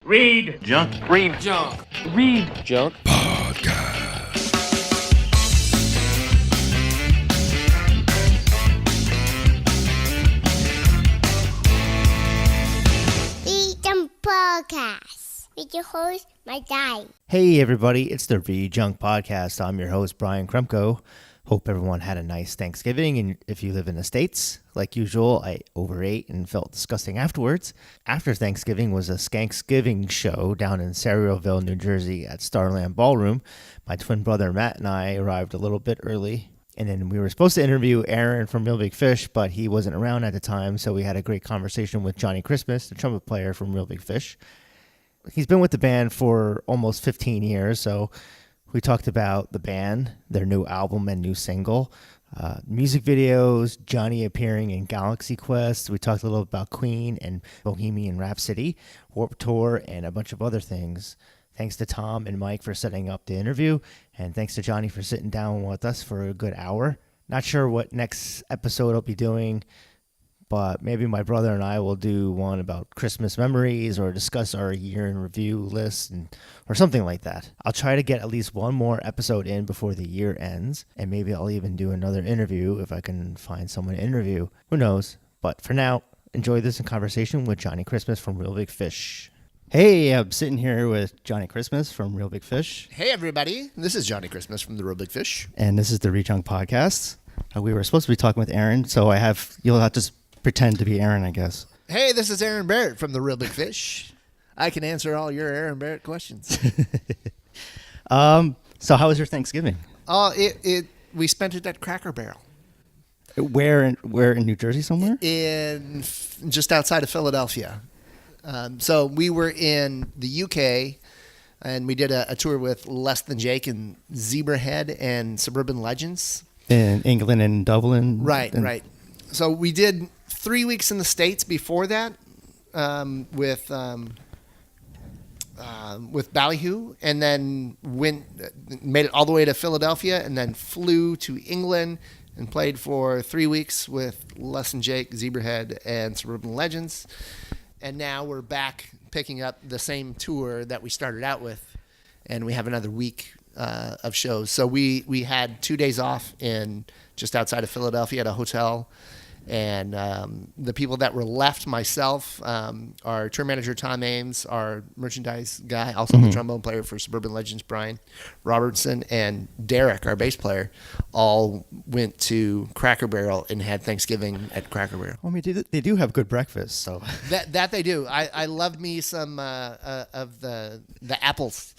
ReadJunk. ReadJunk. ReadJunk Podcast. ReadJunk Podcast with your host, my dad. Hey everybody, it's the ReadJunk Podcast. I'm your host, Brian Kremko. Hope everyone had a nice Thanksgiving, and if you live in the States, like usual, I overate and felt disgusting afterwards. After Thanksgiving was a Skanksgiving show down in Sayreville, New Jersey at Starland Ballroom. My twin brother Matt and I arrived a little bit early, and then we were supposed to interview Aaron from Real Big Fish, but he wasn't around at the time, so we had a great conversation with Johnny Christmas, the trumpet player from Real Big Fish. He's been with the band for almost 15 years, so we talked about the band, their new album and new single, music videos, Johnny appearing in Galaxy Quest. We talked a little about Queen and Bohemian Rhapsody, Warped Tour, and a bunch of other things. Thanks to Tom and Mike for setting up the interview, and thanks to Johnny for sitting down with us for a good hour. Not sure what next episode I'll be doing, but maybe my brother and I will do one about Christmas memories or discuss our year in review list or something like that. I'll try to get at least one more episode in before the year ends, and maybe I'll even do another interview if I can find someone to interview. Who knows? But for now, enjoy this conversation with Johnny Christmas from Real Big Fish. Hey, I'm sitting here with Johnny Christmas from Real Big Fish. Hey, everybody. This is Johnny Christmas from the Real Big Fish. And this is the ReadJunk Podcast. We were supposed to be talking with Aaron, so you'll have to pretend to be Aaron, I guess. Hey, this is Aaron Barrett from the Real Big Fish. I can answer all your Aaron Barrett questions. So how was your Thanksgiving? We spent it at Cracker Barrel. Where in New Jersey somewhere? Just outside of Philadelphia. So we were in the UK, and we did a tour with Less Than Jake and Zebrahead and Suburban Legends. In England and Dublin? Right. So we did 3 weeks in the States before that with Ballyhoo, and then made it all the way to Philadelphia, and then flew to England and played for 3 weeks with Les and Jake, Zebrahead, and Suburban Legends. And now we're back picking up the same tour that we started out with, and we have another week of shows. So we had 2 days off in just outside of Philadelphia at a hotel. And the people that were left, myself, our tour manager, Tom Ames, our merchandise guy, also the trombone player for Suburban Legends, Brian Robertson, and Derek, our bass player, all went to Cracker Barrel and had Thanksgiving at Cracker Barrel. Well, I mean, they do have good breakfast, so. That they do. I loved me some of the apples,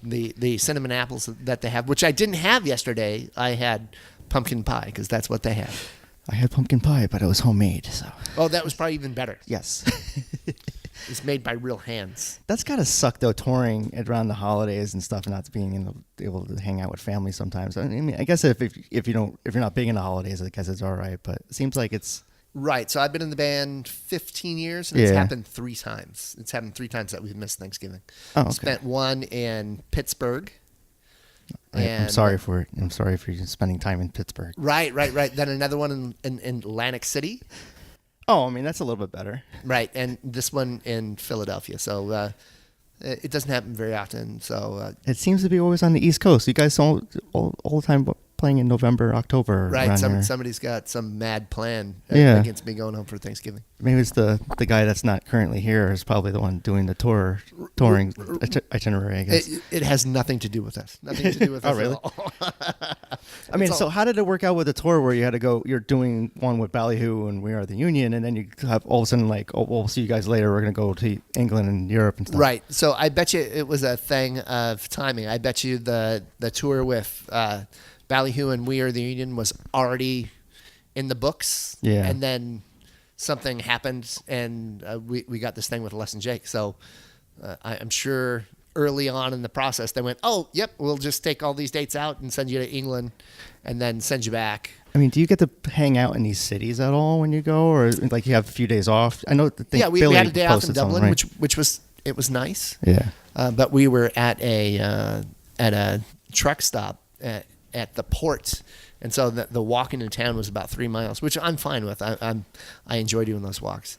the cinnamon apples that they have, which I didn't have yesterday. I had pumpkin pie because that's what they have. I had pumpkin pie, but it was homemade, so. Oh, that was probably even better. Yes. It's made by real hands. That's gotta suck though, touring around the holidays and stuff, and not being able to hang out with family sometimes. I mean, I guess if you're not big into holidays, I guess it's all right. But it seems like it's right. So I've been in the band 15 years, and it's happened 3 times. It's happened 3 times that we've missed Thanksgiving. Oh, okay. Spent one in Pittsburgh. I'm sorry for it. I'm sorry for you spending time in Pittsburgh. Right. Then another one in Atlantic City. Oh, I mean, that's a little bit better. Right, and this one in Philadelphia. So it doesn't happen very often. So it seems to be always on the East Coast. You guys all the time playing in November, October. Right, somebody's got some mad plan against me going home for Thanksgiving. Maybe it's the guy that's not currently here is probably the one doing the touring itinerary, I guess. It has nothing to do with us. Nothing to do with us really? at all. I mean, so how did it work out with the tour where you had to go, you're doing one with Ballyhoo and We Are the Union, and then you have all of a sudden like, oh, we'll see you guys later. We're going to go to England and Europe and stuff. Right. So I bet you it was a thing of timing. I bet you the tour with Ballyhoo and We Are the Union was already in the books. Yeah. And then something happened, and we got this thing with Les and Jake. So I'm sure early on in the process, they went, oh, yep, we'll just take all these dates out and send you to England and then send you back. I mean, do you get to hang out in these cities at all when you go, or like you have a few days off? I know that we had a day off in Dublin, right? which was nice. Yeah. But we were at a truck stop at the port, and so the walking in town was about 3 miles, which I'm fine with. I enjoy doing those walks.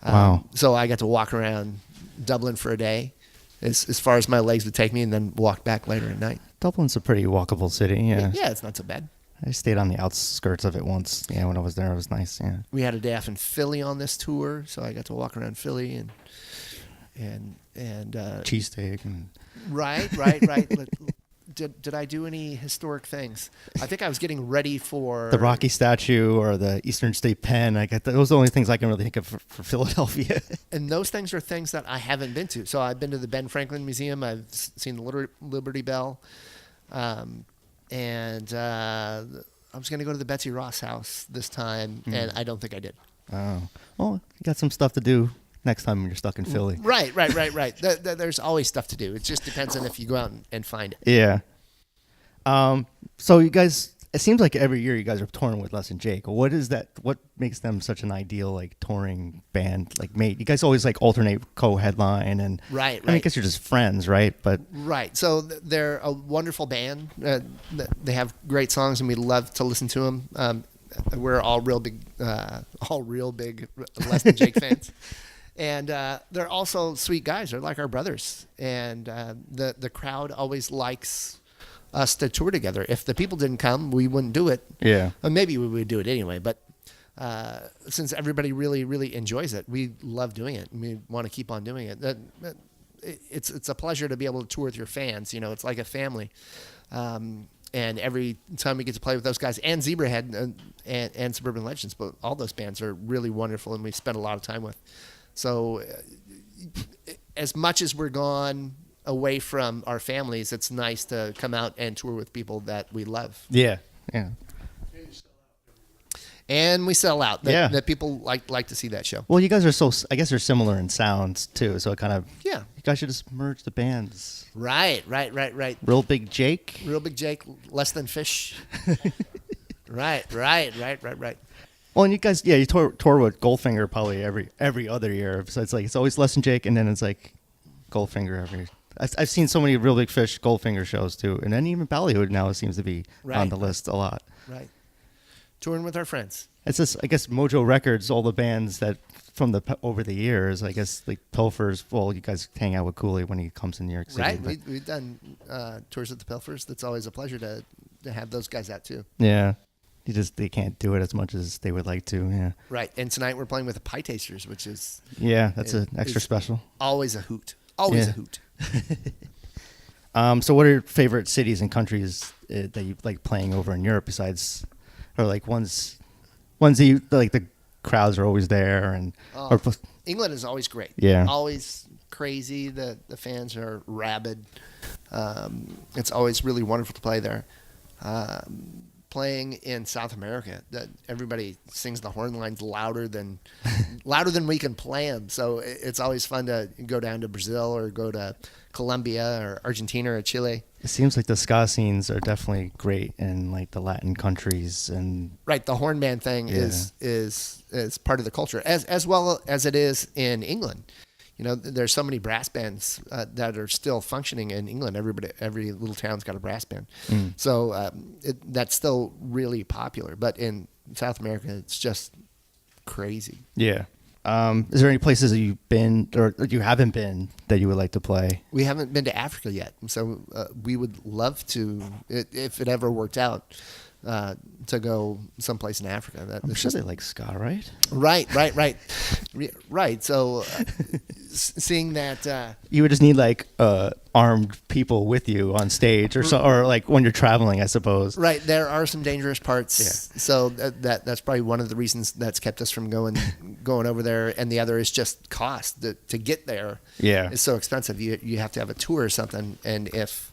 Wow. So I got to walk around Dublin for a day, as far as my legs would take me, and then walk back later at night. Dublin's a pretty walkable city. Yeah. Yeah, it's not so bad. I stayed on the outskirts of it once. Yeah, when I was there, it was nice. Yeah. We had a day off in Philly on this tour, so I got to walk around Philly and Cheesesteak and right. Did I do any historic things? I think I was getting ready for the Rocky statue or the Eastern State Pen. Those are the only things I can really think of for Philadelphia. And those things are things that I haven't been to. So I've been to the Ben Franklin Museum. I've seen the Liberty Bell. And I was going to go to the Betsy Ross house this time, and I don't think I did. Oh. Well, you got some stuff to do next time when you're stuck in Philly. Right. There's always stuff to do. It just depends on if you go out and find it. Yeah. So you guys, it seems like every year you guys are touring with Les and Jake. What is that? What makes them such an ideal like touring band? Like, mate, you guys always like alternate co-headline and right. I mean, I guess you're just friends, right? But right. So they're a wonderful band. They have great songs, and we love to listen to them. We're all real big Les and Jake fans. And they're also sweet guys. They're like our brothers. And the crowd always likes us to tour together. If the people didn't come, we wouldn't do it. Yeah. Or maybe we would do it anyway. But since everybody really, really enjoys it, we love doing it. And we want to keep on doing it. It's a pleasure to be able to tour with your fans. You know, it's like a family. And every time we get to play with those guys and Zebrahead and Suburban Legends, but all those bands are really wonderful and we spend a lot of time with. So as much as we're gone away from our families, it's nice to come out and tour with people that we love. Yeah. And we sell out. That people like to see that show. Well, you guys are I guess they're similar in sounds too. So it kind of, you guys should just merge the bands. Right. Real Big Jake, Less Than Fish. Right. Well, and you guys, you tour with Goldfinger probably every other year. So it's always Les and Jake, and then it's like Goldfinger every. I've seen so many Real Big Fish Goldfinger shows too, and then even Ballyhoo now seems to be on the list a lot. Right, touring with our friends. It's just, I guess, Mojo Records, all the bands that from over the years, I guess, like Pilfers. Well, you guys hang out with Cooley when he comes in New York City. Right, we've done tours with the Pilfers. That's always a pleasure to have those guys out too. Yeah. They can't do it as much as they would like to. Yeah. Right. And tonight we're playing with the Pie Tasters, which is that's an extra special. Always a hoot. Always a hoot. So what are your favorite cities and countries that you like playing over in Europe besides, or like ones that you like the crowds are always there and England is always great. Yeah. Always crazy. The fans are rabid. It's always really wonderful to play there. Playing in South America, that everybody sings the horn lines louder than we can play them. So it's always fun to go down to Brazil or go to Colombia or Argentina or Chile. It seems like the ska scenes are definitely great in like the Latin countries and right. The horn band thing is part of the culture as well as it is in England. You know, there's so many brass bands that are still functioning in England. Every little town's got a brass band. So that's still really popular. But in South America, it's just crazy. Yeah. Is there any places that you've been or you haven't been that you would like to play? We haven't been to Africa yet. So we would love to, if it ever worked out, to go someplace in Africa. I'm sure they like ska, right? Right. So seeing that... you would just need like armed people with you on stage or like when you're traveling, I suppose. Right. There are some dangerous parts. Yeah. So that's probably one of the reasons that's kept us from going over there. And the other is just cost. To get there is so expensive. You have to have a tour or something. And if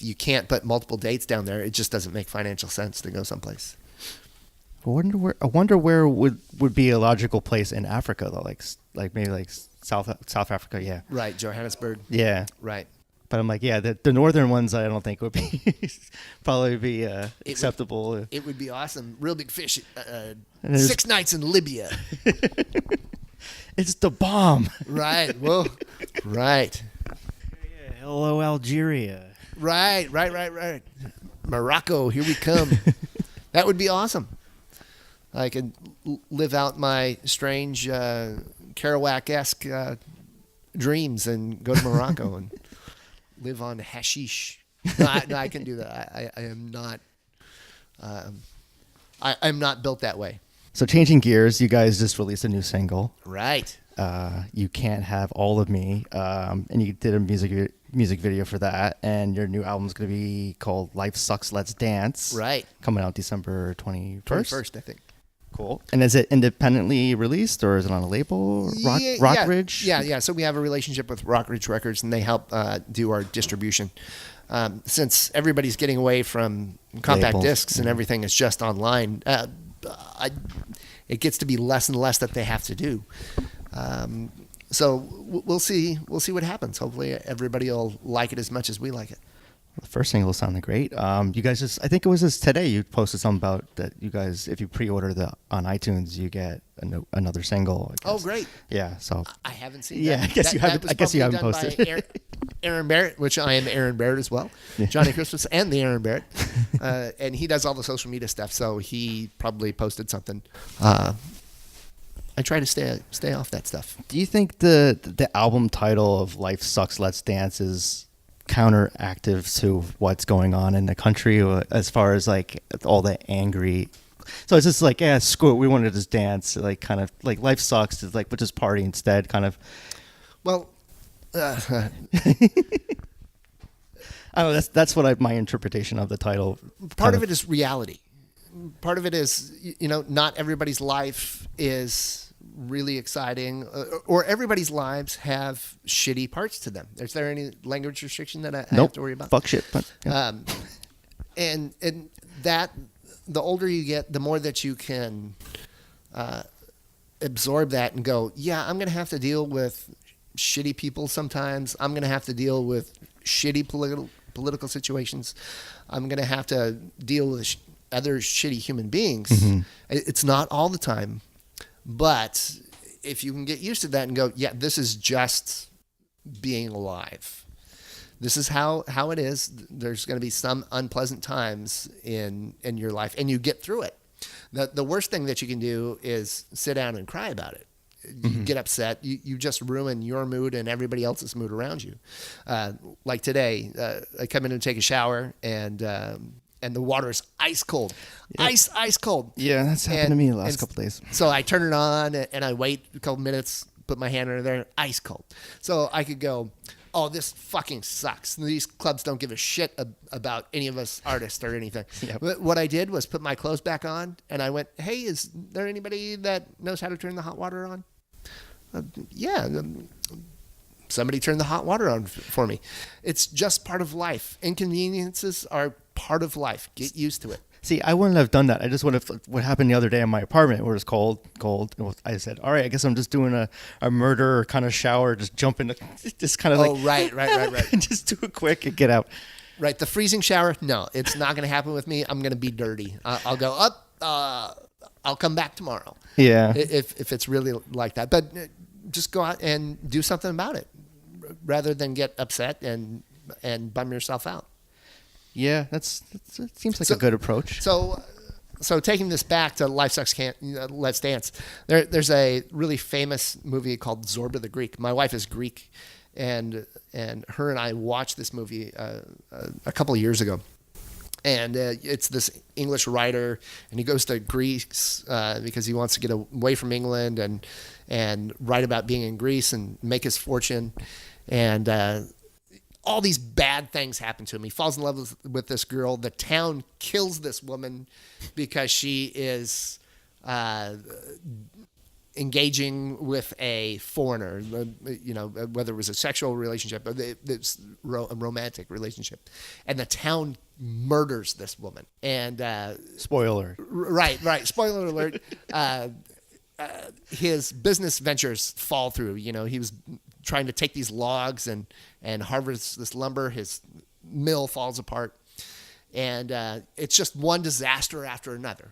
you can't put multiple dates down there, it just doesn't make financial sense to go someplace. I wonder where would be a logical place in Africa though, like maybe like South Africa, yeah. Right, Johannesburg. Yeah. Right. But I'm like, the northern ones I don't think would be probably be acceptable. It would be awesome. Real Big Fish. 6 nights in Libya. It's the bomb. Right. Well, right. Yeah, hello, Algeria. Right. Morocco, here we come. That would be awesome. I could live out my strange Kerouac-esque dreams and go to Morocco and live on hashish. No, I can do that. I am not. I'm not built that way. So changing gears, you guys just released a new single. Right. You Can't Have All of Me, and you did a music video for that. And your new album is going to be called Life Sucks, Let's Dance. Right. Coming out December 21st. 21st, I think. Cool. And is it independently released or is it on a label? Rockridge? Yeah. So we have a relationship with Rockridge Records, and they help do our distribution. Since everybody's getting away from compact Labels. discs and everything is just online, it gets to be less and less that they have to do. So we'll see what happens. Hopefully everybody will like it as much as we like it. The first single sounded great. You guys I think it was just today you posted something about that you guys, if you pre-order on iTunes, you get another single. I guess. Oh, great. Yeah. So I haven't seen yeah, that. I guess you haven't posted. By Aaron Barrett, which I am Aaron Barrett as well. Yeah. Johnny Christmas and the Aaron Barrett. And he does all the social media stuff, so he probably posted something. I try to stay off that stuff. Do you think the album title of Life Sucks, Let's Dance is counteractive to what's going on in the country as far as like all the angry? So it's just like, yeah, screw it, we want to just dance, like kind of like life sucks, it's like, but just party instead, kind of. Well, I don't know, that's what my interpretation of the title. Part of it is reality. Part of it is, not everybody's life is really exciting, or everybody's lives have shitty parts to them. Is there any language restriction that I have to worry about? Fuck shit. But, yeah. And that, the older you get, the more that you can absorb that and go, yeah, I'm going to have to deal with shitty people sometimes. I'm going to have to deal with shitty political situations. I'm going to have to deal with other shitty human beings. Mm-hmm. It's not all the time. But if you can get used to that and go, yeah, this is just being alive. This is how it is. There's going to be some unpleasant times in your life, and you get through it. The worst thing that you can do is sit down and cry about it. You get upset. You just ruin your mood and everybody else's mood around you. Like today, I come in and take a shower, and the water is ice cold. Yep. Ice cold. Yeah, that's happened to me the last couple days. So I turn it on and I wait a couple minutes, put my hand under there, ice cold. So I could go, oh, this fucking sucks. These clubs don't give a shit about any of us artists or anything. Yep. But what I did was put my clothes back on, and I went, hey, is there anybody that knows how to turn the hot water on? Somebody turned the hot water on for me. It's just part of life. Inconveniences are part of life. Get used to it. See, I wouldn't have done that. I just would have, what happened the other day in my apartment where it was cold. I said, all right, I guess I'm just doing a murder kind of shower, just jump into, just kind of like. Oh, right. Just do it quick and get out. Right. The freezing shower, no, it's not going to happen with me. I'm going to be dirty. I'll go up. I'll come back tomorrow. Yeah. If it's really like that. But just go out and do something about it rather than get upset and bum yourself out. Yeah, it seems like a good approach. So taking this back to Life Sucks, Let's Dance, there's a really famous movie called Zorba the Greek. My wife is Greek, and her and I watched this movie a couple of years ago. And it's this English writer, and he goes to Greece because he wants to get away from England and write about being in Greece and make his fortune. And all these bad things happen to him. He falls in love with this girl. The town kills this woman because she is engaging with a foreigner, whether it was a sexual relationship or it's a romantic relationship. And the town murders this woman. And spoiler. Right. Spoiler alert. His business ventures fall through. He was trying to take these logs and harvest this lumber. His mill falls apart. And it's just one disaster after another.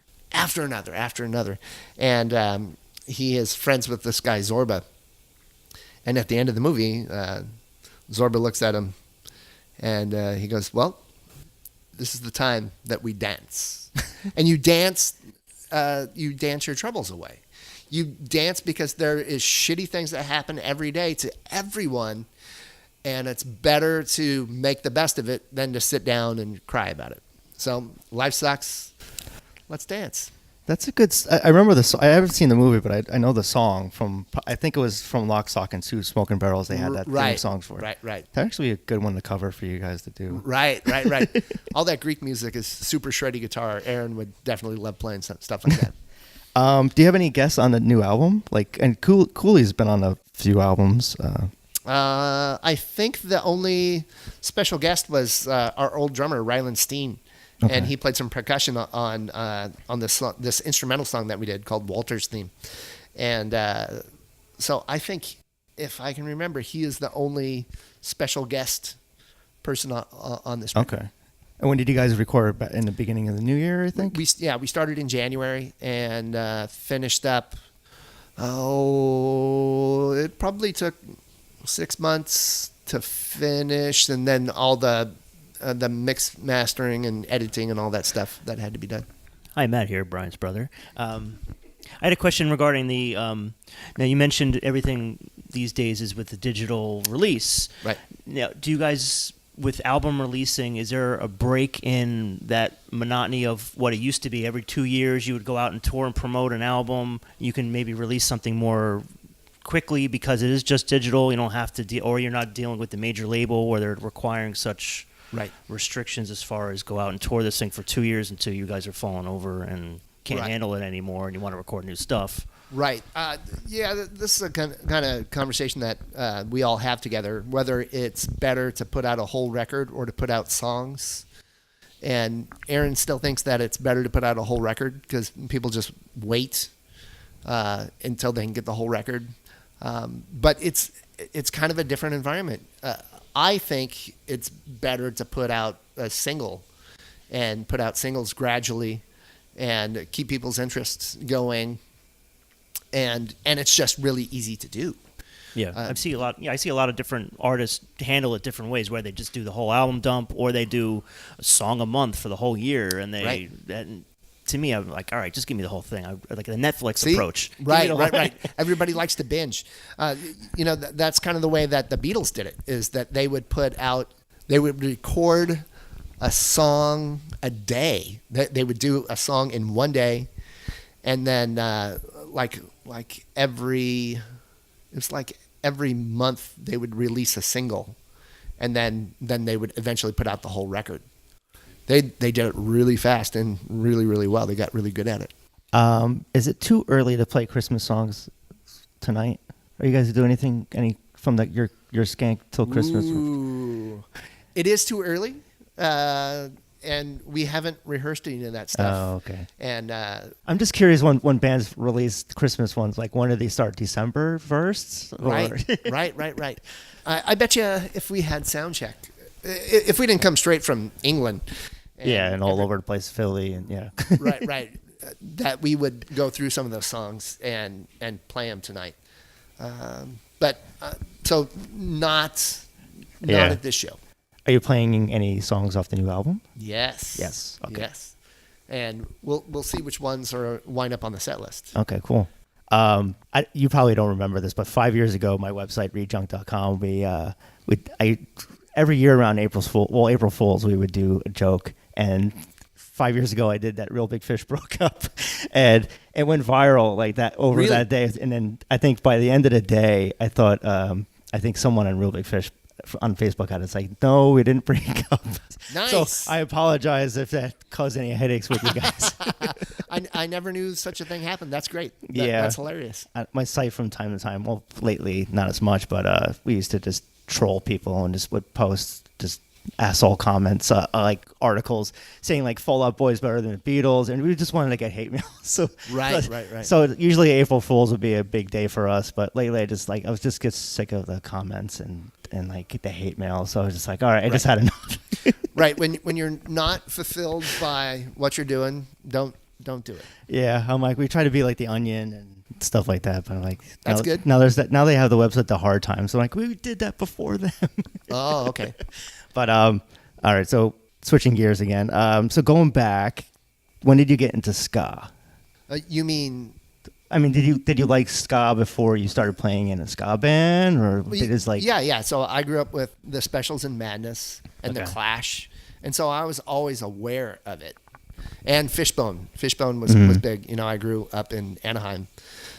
And he is friends with this guy, Zorba. And at the end of the movie, Zorba looks at him and he goes, well, this is the time that we dance. And you dance your troubles away. You dance because there is shitty things that happen every day to everyone, and it's better to make the best of it than to sit down and cry about it. So life sucks. Let's dance. That's a good. I remember this. I haven't seen the movie, but I know the song from. I think it was from Lock, Stock, and Two Smoking Barrels. They had that theme song for it. Right. That'd actually be a good one to cover for you guys to do. Right. All that Greek music is super shreddy guitar. Aaron would definitely love playing stuff like that. Do you have any guests on the new album? And Cooley's been on a few albums. I think the only special guest was our old drummer Ryland Steen. Okay. And he played some percussion on this instrumental song that we did called Walter's Theme. And so I think, if I can remember, he is the only special guest person on this record. Okay. And when did you guys record? In the beginning of the new year, I think? We started in January and finished up, it probably took 6 months to finish, and then all the mix, mastering, and editing and all that stuff that had to be done. Hi, Matt here, Brian's brother. I had a question regarding the. Now you mentioned everything these days is with the digital release. Right. Now, do you guys, with album releasing, is there a break in that monotony of what it used to be? Every 2 years, you would go out and tour and promote an album. You can maybe release something more quickly because it is just digital. You don't have to or you're not dealing with the major label where they're requiring such restrictions as far as go out and tour this thing for 2 years until you guys are falling over and can't handle it anymore and you want to record new stuff. Right. This is a kind of conversation that we all have together, whether it's better to put out a whole record or to put out songs. And Aaron still thinks that it's better to put out a whole record because people just wait until they can get the whole record. But it's kind of a different environment. I think it's better to put out a single and put out singles gradually and keep people's interests going. And it's just really easy to do. Yeah, I see a lot. Yeah, I see a lot of different artists handle it different ways, where they just do the whole album dump, or they do a song a month for the whole year. And they, to me, I'm like, all right, just give me the whole thing. I like the Netflix approach. Right. Everybody likes to binge. That's kind of the way that the Beatles did it. Is that they would record a song a day. They would do a song in one day, and then every month they would release a single, and then they would eventually put out the whole record. They did it really fast and really, really well. They got really good at it. Is it too early to play Christmas songs tonight? Are you guys doing any from your Skank till Christmas? Ooh. It is too early, and we haven't rehearsed any of that stuff. Oh, okay. And I'm just curious when bands release Christmas ones, like when do they start? December 1st? Right. I bet you if we had sound check, if we didn't come straight from England. And all over the place, Philly, and right. That we would go through some of those songs and play them tonight. So not at this show. Are you playing any songs off the new album? Yes. Okay. Yes. And we'll see which ones are wind up on the set list. Okay, cool. You probably don't remember this, but 5 years ago, my website ReadJunk.com, every year around April Fools, we would do a joke. And 5 years ago, I did that Real Big Fish broke up, and it went viral like that over that day. And then I think by the end of the day, I thought I think someone on Real Big Fish on Facebook had it. It's like, no, we didn't break up. Nice. So I apologize if that caused any headaches with you guys. I never knew such a thing happened. That's great. That's hilarious. My site from time to time, well, lately not as much, but we used to just troll people and just would post just asshole comments, like articles saying like Fall Out Boy's better than the Beatles, and we just wanted to get hate mail. So right. So usually April Fools would be a big day for us, but lately I was just get sick of the comments and like the hate mail. So I was just like, all right, I just had enough. Right. When you're not fulfilled by what you're doing, don't do it. Yeah, I'm like, we try to be like the Onion and stuff like that, but I'm like, that's good. Now there's that. Now they have the website The Hard Times. So I'm like, we did that before them. Oh, okay. But all right. So switching gears again. So going back, when did you get into ska? You mean I mean, did you like ska before you started playing in a ska band, or did it like? Yeah. So I grew up with the Specials and Madness and the Okay. Clash, and so I was always aware of it. And Fishbone was Mm-hmm. was big. You know, I grew up in Anaheim,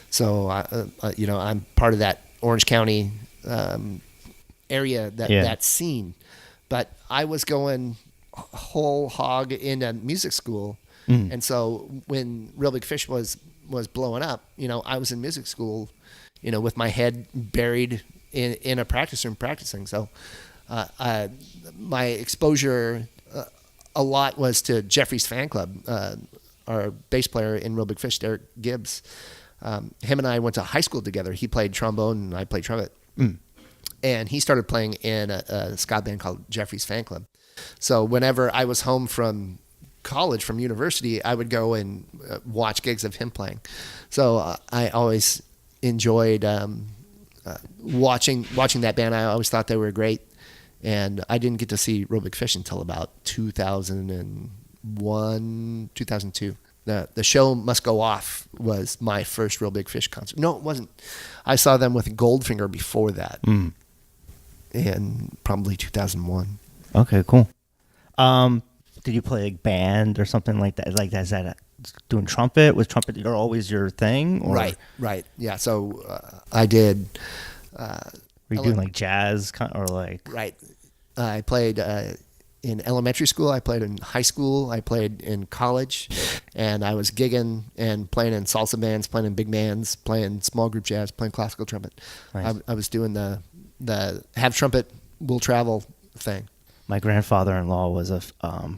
so I'm part of that Orange County area, that scene. But I was going whole hog into music school, and so when Real Big Fish was blowing up, you know, I was in music school, you know, with my head buried in a practice room practicing. So my exposure a lot was to Jeffrey's fan club, our bass player in Real Big Fish, Derek Gibbs. Him and I went to high school together. He played trombone and I played trumpet. And he started playing in a ska band called Jeffrey's Fan Club. So whenever I was home from college, from university, I would go and watch gigs of him playing. So I always enjoyed watching that band. I always thought they were great. And I didn't get to see Real Big Fish until about 2001, 2002. The Show Must Go Off was my first Real Big Fish concert. No, it wasn't. I saw them with Goldfinger before that. In probably 2001. Okay, cool. Did you play like band or something like that? Like is that doing trumpet? Was trumpet always your thing? Or? Right. Yeah. So I did. Were you doing like jazz or like? Right. I played in elementary school. I played in high school. I played in college, and I was gigging and playing in salsa bands, playing in big bands, playing small group jazz, playing classical trumpet. Nice. I was doing the have trumpet will travel thing. My grandfather-in-law was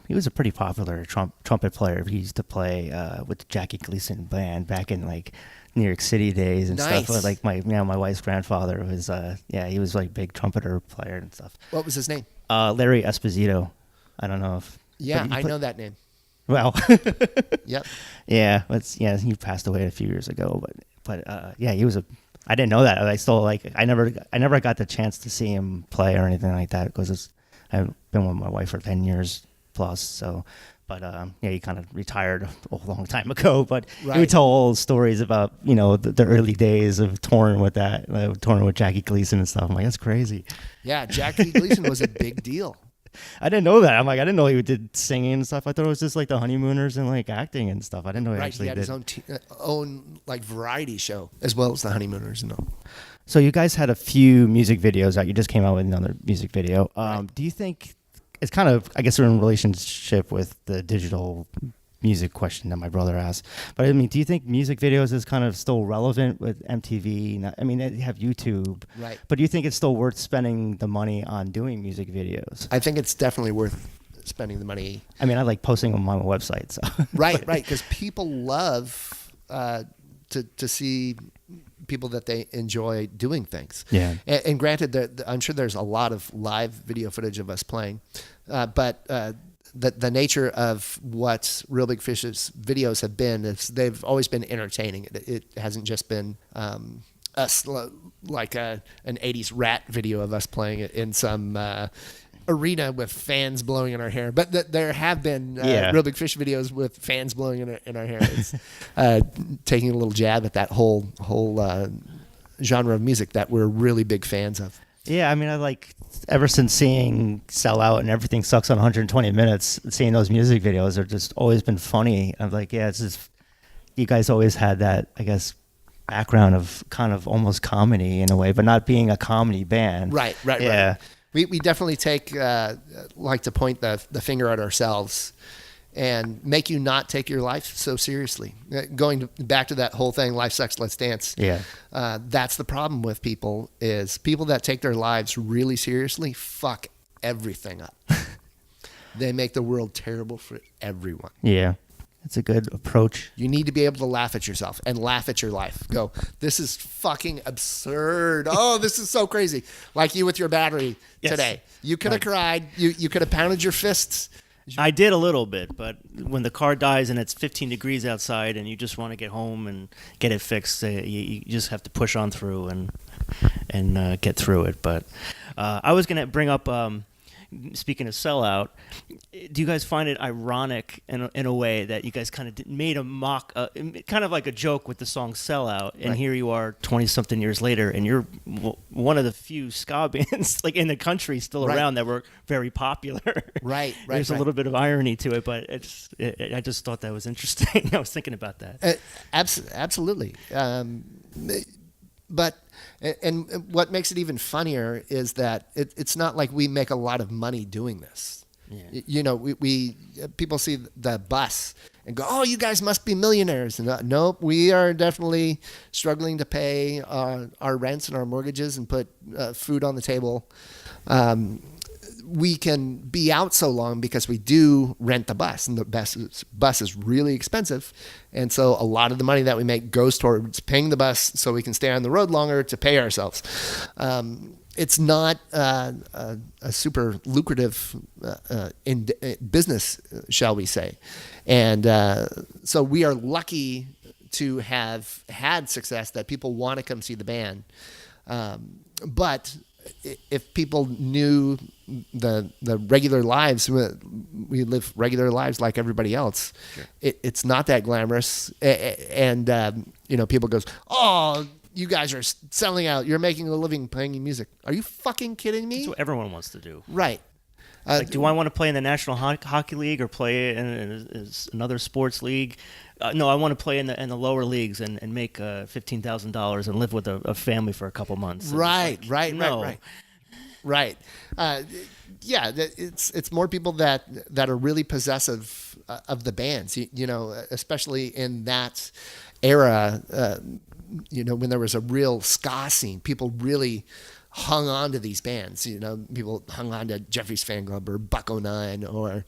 he was a pretty popular trumpet player. He used to play with the Jackie Gleason band back in like New York City days and Nice. stuff. Like my wife's grandfather was he was like big trumpeter player and stuff. What was his name? Larry Esposito. I don't know if I know that name. Well, Yep. yeah, he passed away a few years ago, but he was I didn't know that. I still I never got the chance to see him play or anything like that because I've been with my wife for 10 years plus. So, but he kind of retired a long time ago. But he Right. would tell old stories about the early days of touring with touring with Jackie Gleason and stuff. I'm like, that's crazy. Yeah, Jackie Gleason was a big deal. I didn't know that. I didn't know he did singing and stuff. I thought it was just like the Honeymooners and like acting and stuff. I didn't know he Right, actually he had did. his own like variety show as well as the Honeymooners and all. So you guys had a few music videos out. You just came out with another music video. Right. Do you think it's kind of, I guess, we're in relationship with the digital music question that my brother asked. But I mean, do you think music videos is kind of still relevant with MTV? I mean, they have YouTube. Right. But do you think it's still worth spending the money on doing music videos? I think it's definitely worth spending the money. I mean, I like posting them on my website. So. Right, because people love to see people that they enjoy doing things. Yeah. And granted, I'm sure there's a lot of live video footage of us playing, but the nature of what Real Big Fish's videos have been is they've always been entertaining. It hasn't just been us like an 80s Rat video of us playing it in some arena with fans blowing in our hair. But there have been Real Big Fish videos with fans blowing in our hair. It's taking a little jab at that whole genre of music that we're really big fans of. Yeah, I mean, ever since seeing Sell Out and Everything Sucks on 120 Minutes, seeing those music videos have just always been funny. I'm like, yeah, it's just, you guys always had that, I guess, background of kind of almost comedy in a way, but not being a comedy band. Right. Yeah. We definitely like to point the finger at ourselves and make you not take your life so seriously. Going back to that whole thing, life sucks, let's dance. Yeah. That's the problem with people is people that take their lives really seriously fuck everything up. They make the world terrible for everyone. Yeah. That's a good approach. You need to be able to laugh at yourself and laugh at your life. Go, this is fucking absurd. Oh, this is so crazy. Like you with your battery today. You could have cried. You could have pounded your fists. I did a little bit, but when the car dies and it's 15 degrees outside and you just want to get home and get it fixed, you just have to push on through and get through it. But I was going to bring up, speaking of sellout, do you guys find it ironic in a way that you guys kind of made a mock, kind of like a joke with the song Sellout, and Right. here you are 20-something years later, and you're one of the few ska bands like in the country still Right. around that were very popular. Right, There's a right. little bit of irony to it, but I just thought that was interesting. I was thinking about that. Absolutely. But what makes it even funnier is that it's not like we make a lot of money doing this. Yeah. You know, we people see the bus and go, "Oh, you guys must be millionaires." And nope, we are definitely struggling to pay our rents and our mortgages and put food on the table. We can be out so long because we do rent the bus, and the bus is really expensive. And so a lot of the money that we make goes towards paying the bus so we can stay on the road longer to pay ourselves. It's not a super lucrative in business, shall we say. And so we are lucky to have had success that people want to come see the band. But if people knew the regular lives, we live regular lives like everybody else. Sure. It's not that glamorous, and people goes, "Oh, you guys are selling out. You're making a living playing music. Are you fucking kidding me?" That's what everyone wants to do. Right. Like, do I want to play in the National Hockey League or play in another sports league? No, I want to play in the lower leagues and make $15,000 and live with a family for a couple months. Right. Yeah, it's more people that are really possessive of the bands, especially in that era, when there was a real ska scene. People really hung on to these bands. People hung on to Jeffrey's Fan Club or Buck 09 or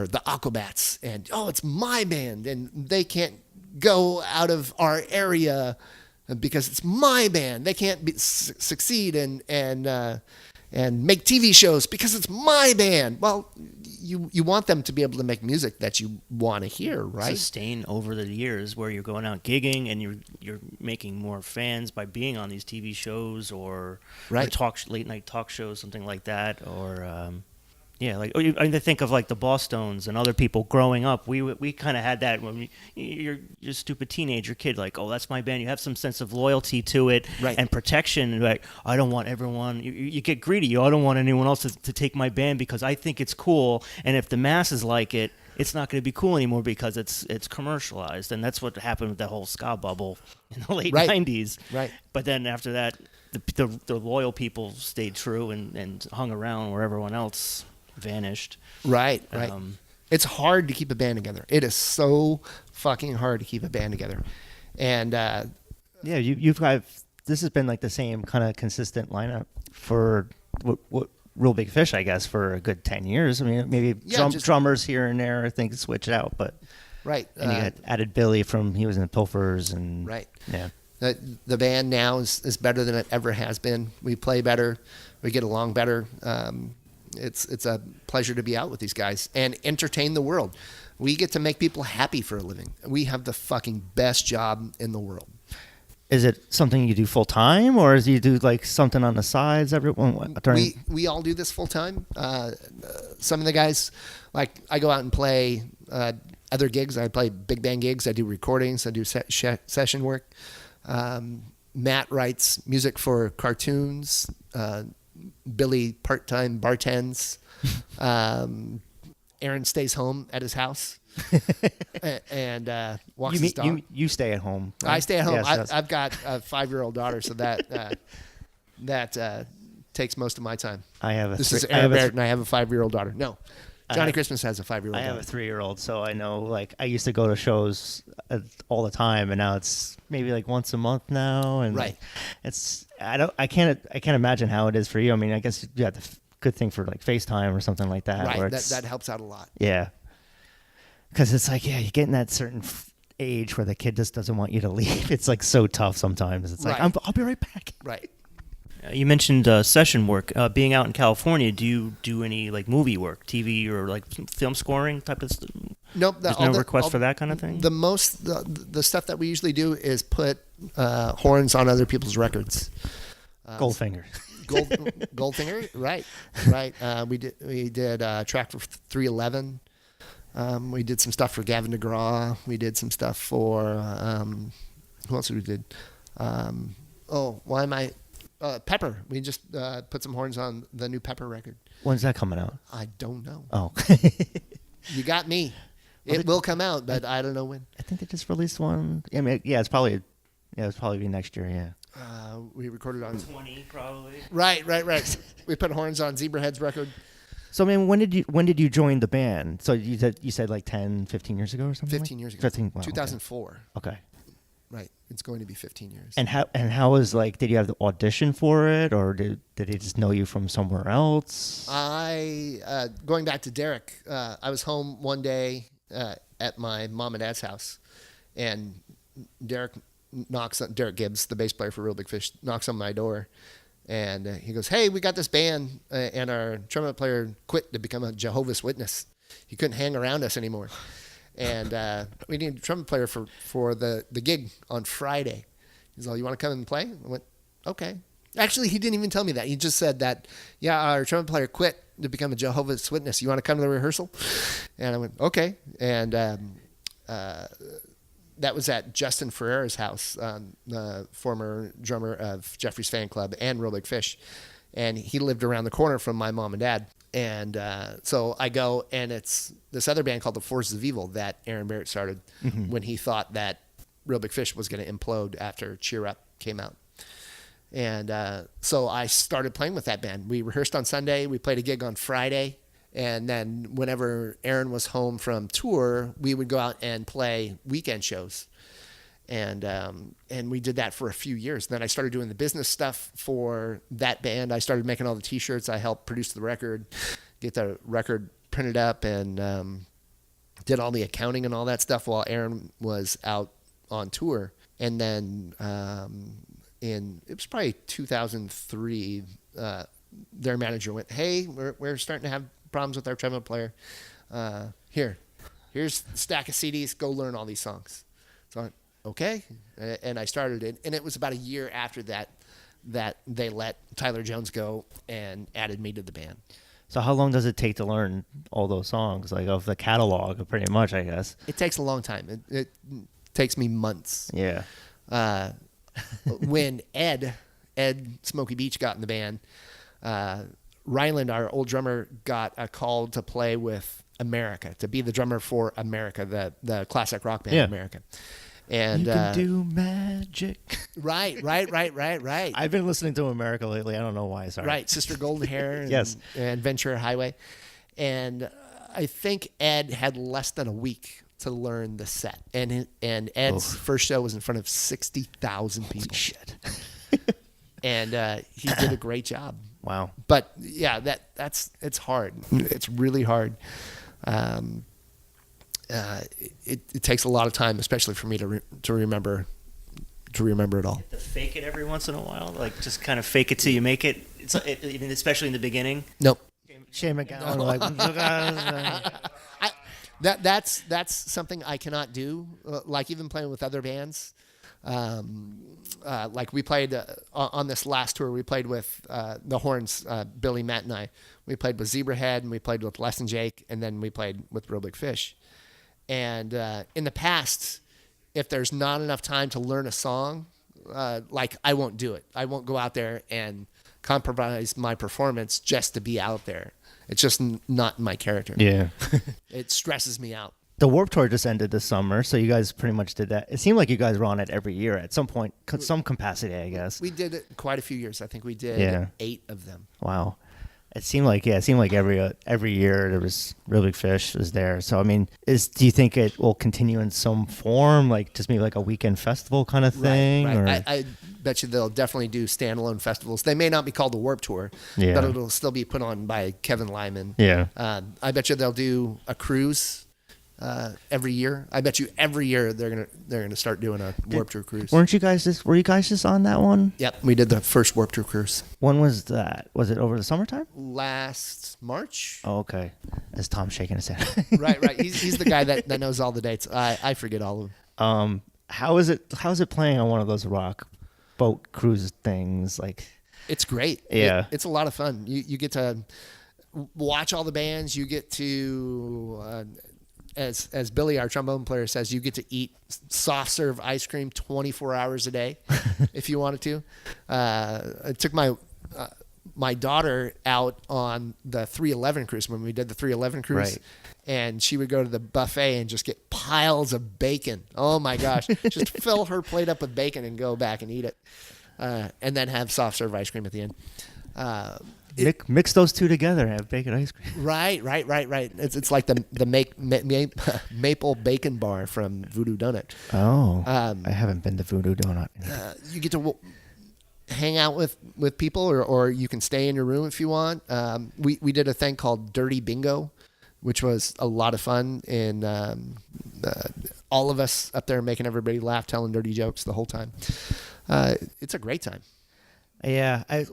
the Aquabats, and it's my band, and they can't go out of our area because it's my band. They can't succeed and make TV shows because it's my band. Well, you want them to be able to make music that you want to hear, right? Sustain over the years where you're going out gigging and you're making more fans by being on these TV shows or late night talk shows, something like that, or. I think of like the Bosstones and other people growing up. We kind of had that when you're a stupid teenager kid, like, oh, that's my band. You have some sense of loyalty to it and protection. Like, I don't want everyone. You get greedy. I don't want anyone else to take my band because I think it's cool. And if the masses like it, it's not going to be cool anymore because it's commercialized. And that's what happened with the whole ska bubble in the late 90s. Right. But then after that, the loyal people stayed true and hung around where everyone else vanished. Right. It's hard to keep a band together. It is so fucking hard to keep a band together. And you've got, this has been like the same kind of consistent lineup for what Real Big Fish, I guess, for a good 10 years. I mean, maybe drummers here and there, I think, switch out, but and you got added Billy he was in the Pilfers, and the band now is better than it ever has been. We play better, we get along better. It's a pleasure to be out with these guys and entertain the world. We get to make people happy for a living. We have the fucking best job in the world. Is it something you do full time, or do you do like something on the sides? We all do this full time. Some of the guys, like, I go out and play other gigs. I play big band gigs. I do recordings. I do session work. Matt writes music for cartoons. Billy part-time bartends. Aaron stays home at his house and walks his dog. You stay at home. Right? I stay at home. Yes, I've got a 5-year-old daughter, so that takes most of my time. I have a Aaron Barrett, and I have a 5-year-old daughter. No, Johnny Christmas has a 5-year-old daughter. I have a 3-year-old, so I know, like, I used to go to shows all the time, and now it's maybe like once a month now, and I can't imagine how it is for you. I mean, I guess you have the good thing for like FaceTime or something like that. Right, that helps out a lot. Yeah, because it's like, you get in that certain age where the kid just doesn't want you to leave. It's like so tough sometimes. It's like, I'll be right back. Right. You mentioned session work. Being out in California, do you do any like movie work, TV or like film scoring type of stuff? Nope. There's no request for that kind of thing? The stuff that we usually do is put horns on other people's records. Goldfinger. Goldfinger, right. We did a track for 311. We did some stuff for Gavin DeGraw. We did some stuff for who else did we did? Pepper. We just put some horns on the new Pepper record. When's that coming out? I don't know. Oh. You got me. It will come out, but I don't know when. I think they just released one. I mean, it's probably be next year. Yeah. We recorded on 20 probably. Right. We put horns on Zebrahead's record. So, I mean, when did you join the band? So you said like 10, 15 years ago or something? 15 years ago. 15, wow, 2004. Okay. Right. It's going to be 15 years. And how was, like, did you have the audition for it, or did they just know you from somewhere else? Going back to Derek, I was home one day at my mom and dad's house, and Derek Gibbs, the bass player for Real Big Fish, knocks on my door, and he goes, "Hey, we got this band, and our trumpet player quit to become a Jehovah's Witness. He couldn't hang around us anymore, and we need a trumpet player for the gig on Friday." He's like, "You want to come and play?" I went, "Okay." Actually, he didn't even tell me that. He just said that, "Yeah, our trumpet player quit to become a Jehovah's Witness. You want to come to the rehearsal?" And I went, "Okay." And that was at Justin Ferreira's house, the former drummer of Jeffrey's Fan Club and Real Big Fish. And he lived around the corner from my mom and dad. And so I go, and it's this other band called the Forces of Evil that Aaron Barrett started when he thought that Real Big Fish was going to implode after Cheer Up came out. And so I started playing with that band. We rehearsed on Sunday. We played a gig on Friday. And then whenever Aaron was home from tour, we would go out and play weekend shows. And we did that for a few years. Then I started doing the business stuff for that band. I started making all the T-shirts. I helped produce the record, get the record printed up, and did all the accounting and all that stuff while Aaron was out on tour. And then it was probably 2003, their manager went, "Hey, we're starting to have problems with our trumpet player. Here's a stack of CDs. Go learn all these songs." So I went, "Okay," and I started it. And it was about a year after that they let Tyler Jones go and added me to the band. So how long does it take to learn all those songs, like of the catalog, pretty much, I guess? It takes a long time. It takes me months. Yeah. When Ed Smokey Beach got in the band, Ryland, our old drummer, got a call to play with America, to be the drummer for America, the classic rock band America. And you can do magic. Right. I've been listening to America lately. I don't know why. Sorry. Right, Sister Golden Hair and, yes. and Ventura Highway. And I think Ed had less than a week to learn the set. And Ed's first show was in front of 60,000 people. Holy shit. And he did a great job. Wow. But yeah, it's hard. It's really hard. It takes a lot of time, especially for me to remember it all. To fake it every once in a while, like just kind of fake it till you make it. Even especially in the beginning. Nope. Shane McGowan, that's something I cannot do. Like even playing with other bands. Like we played on this last tour, we played with the horns, Billy, Matt, and I. We played with Zebrahead, and we played with Les and Jake, and then we played with Real Big Fish. And in the past, if there's not enough time to learn a song, like I won't do it. I won't go out there and compromise my performance just to be out there. It's just not my character. Yeah. It stresses me out. The Warped Tour just ended this summer, so you guys pretty much did that. It seemed like you guys were on it every year at some point, some capacity, I guess. We did it quite a few years. I think we did 8 of them. Wow. It seemed like every year there was Real Big Fish was there. So I mean, do you think it will continue in some form, like just maybe like a weekend festival kind of thing? Right. Or? I bet you they'll definitely do standalone festivals. They may not be called the Warped Tour, but it'll still be put on by Kevin Lyman. Yeah. I bet you they'll do a cruise every year. I bet you every year they're gonna start doing a Warped Tour cruise. Were you guys just on that one? Yep, we did the first Warped Tour cruise. When was that? Was it over the summertime? Last March. Oh, okay. As Tom's shaking his head. Right. He's the guy that knows all the dates. I forget all of them. How is it playing on one of those rock boat cruise things? Like, It's great. Yeah. It's a lot of fun. You get to watch all the bands. You get to, as Billy, our trombone player, says, you get to eat soft serve ice cream 24 hours a day if you wanted to. I took my daughter out on the 311 cruise when we did the 311 cruise. Right. And she would go to the buffet and just get piles of bacon. Oh my gosh. Just fill her plate up with bacon and go back and eat it. And then have soft serve ice cream at the end. Mix those two together and have bacon ice cream. Right. It's like the maple bacon bar from Voodoo Donut. Oh, I haven't been to Voodoo Donut. You get to hang out with people, or you can stay in your room if you want. We did a thing called Dirty Bingo, which was a lot of fun, and all of us up there making everybody laugh, telling dirty jokes the whole time. It's a great time. Yeah, I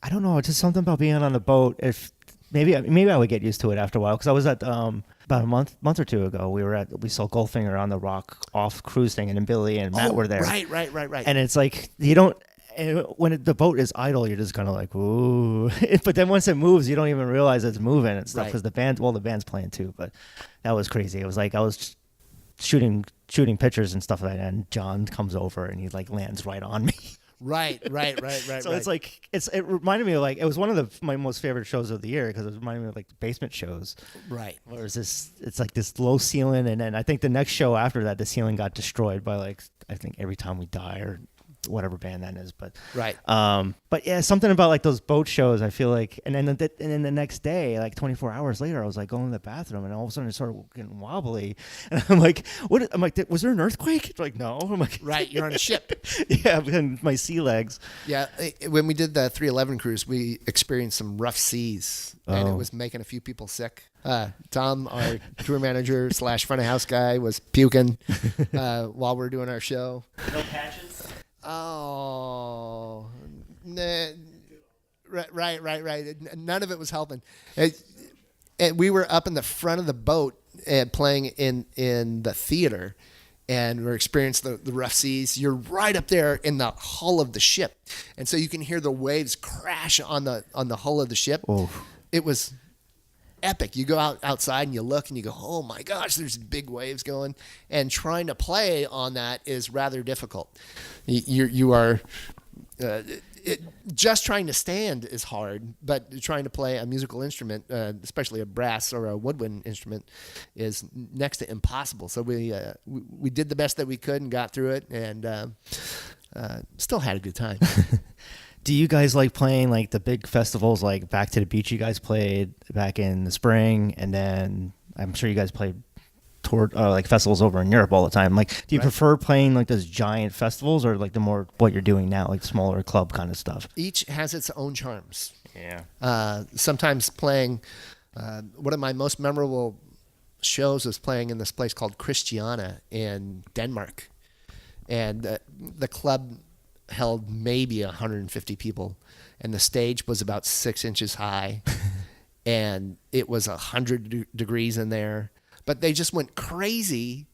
don't know. Just something about being on the boat. If maybe I would get used to it after a while, because I was at about a month or two ago. We saw Goldfinger on the Rock off cruise thing, and then Billy and Matt were there. Right. And it's like you don't. And when the boat is idle, you're just kind of like, ooh. But then once it moves, you don't even realize it's moving and stuff, because the band's playing too. But that was crazy. It was like I was shooting pictures and stuff like that, and John comes over and he like lands right on me. Right. So it's like it reminded me of like it was one of my most favorite shows of the year, because it reminded me of like the basement shows. Right. Where it's like this low ceiling, and then I think the next show after that, the ceiling got destroyed by like I think Every Time We Die or whatever band that is, but yeah, something about like those boat shows, I feel like, and then the next day, like 24 hours later, I was like going to the bathroom, and all of a sudden it started getting wobbly, and I'm like, what? I'm like, was there an earthquake? It's like, no. I'm like, right, you're on a ship. Yeah, and my sea legs. Yeah, when we did the 311 cruise, we experienced some rough seas, and it was making a few people sick. Tom, our tour manager / front of house guy, was puking while we were doing our show. No patches? Oh, nah, right. None of it was helping. And we were up in the front of the boat playing in the theater, and we're experiencing the rough seas. You're right up there in the hull of the ship, and so you can hear the waves crash on the hull of the ship. Oh. It was epic. You go outside and you look and you go, oh my gosh, there's big waves going, and trying to play on that is rather difficult. You are just trying to stand is hard, but trying to play a musical instrument, especially a brass or a woodwind instrument, is next to impossible. So we did the best that we could and got through it, and still had a good time. Do you guys like playing like the big festivals, like Back to the Beach you guys played back in the spring, and then I'm sure you guys played tour like festivals over in Europe all the time. Like, do you prefer playing like those giant festivals, or like the more what you're doing now, like smaller club kind of stuff? Each has its own charms. Yeah. Sometimes playing, one of my most memorable shows was playing in this place called Christiana in Denmark, and the club held maybe 150 people, and the stage was about 6 inches high, and it was 100 degrees in there, but they just went crazy,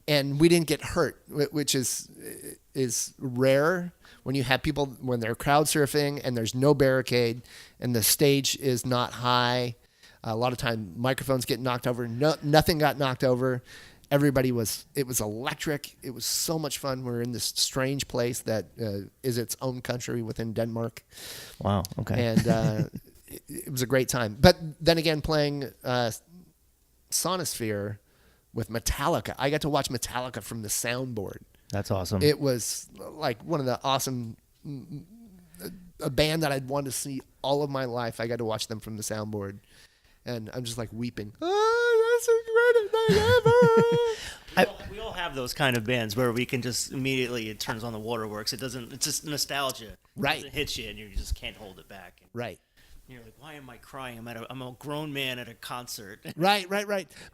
and we didn't get hurt, which is rare when you have people, when they're crowd surfing and there's no barricade and the stage is not high. A lot of time microphones get knocked over. Nothing got knocked over. It was electric. It was so much fun. We're in this strange place that is its own country within Denmark. Wow. Okay. And it was a great time. But then again, playing Sonosphere with Metallica, I got to watch Metallica from the soundboard. That's awesome. It was like one of the awesome, a band that I'd wanted to see all of my life. I got to watch them from the soundboard, and I'm just like weeping. Oh, that's the greatest thing ever. We all have those kind of bands where we can just immediately, it turns on the waterworks. It's just nostalgia. Right. It hits you and you just can't hold it back. And Right. you're like, why am I crying? I'm a grown man at a concert. Right.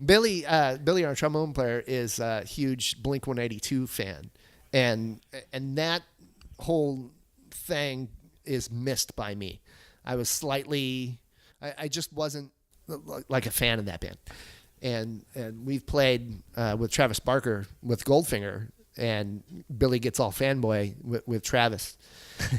Billy, our trombone player, is a huge Blink-182 fan, and that whole thing is missed by me. I was slightly, I just wasn't like a fan of that band, and we've played with Travis Barker with Goldfinger, and Billy gets all fanboy with Travis,